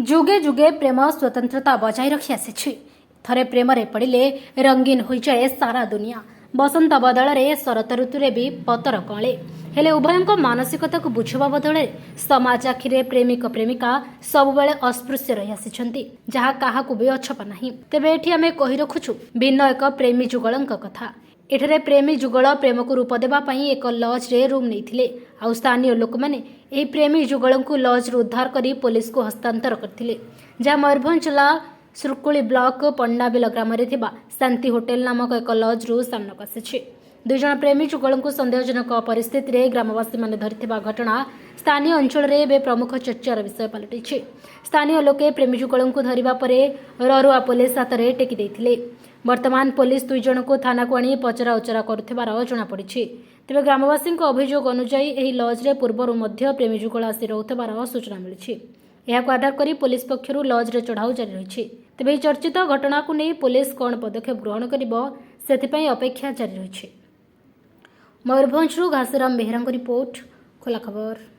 जुगे जुगे प्रेम स्वतंत्रता बजाय रखी आसी थरे प्रेम पड़े रंगीन हो जाए सारा दुनिया। बसंत बदल में शरत ऋतु भी पतर कले हेले उभयों मानसिकता को बुझा बदल समाज आखिरे प्रेमिक प्रेमिका सबुबले अस्पृश्य रही आसी जहाँ क्या भी अछपा ना। तेबे एठी आमे कही रखुछु भिन्न एक प्रेमी जुगल कथा। एठरे प्रेमी जुगल प्रेम को रूप देवाई एक लज रे रूम नहीं आउ स्थानीय लोक मैंने यह प्रेमी जुगल को लज रु उद्धार कर पुलिस को हस्तांतर करथिले। जहाँ मयूरभंज जिला सुरकुली ब्लॉक पंडाबिल ग्राम शांति होटेल नामक एक लज रु सामना आसी। दुई जन प्रेमी जुगल को सन्देहजनक परिस्थिति रे ग्रामवासी माने धरिथिबा घटना स्थानीय अंचल रे प्रमुख चर्चार विषय पलटि। स्थानीय लोके प्रेमी जुगल को धरिबा परे ररुआ पुलिस हाथ में टेकी देथिले। वर्तमान पुलिस दुई जन को थाना को आनी पचरा उचरा करुथिबार जଣାपड़ी। तेबे ग्रामवासी अभियोग अनुसार यह लज रे पूर्वर मध्य प्रेमी जुगल आसी रहुथिबार सूचना मिली। यहां आधार करी पुलिस पक्षरु लज रे चढ़ाऊ जारी रही। तेबे चर्चित घटना को नहीं पुलिस कौन पदक्षेप ग्रहण करिबो सेथिपई अपेक्षा जारी रही। मयूरभंजरू घासीराम बेहेरा रिपोर्ट, खोला खबर।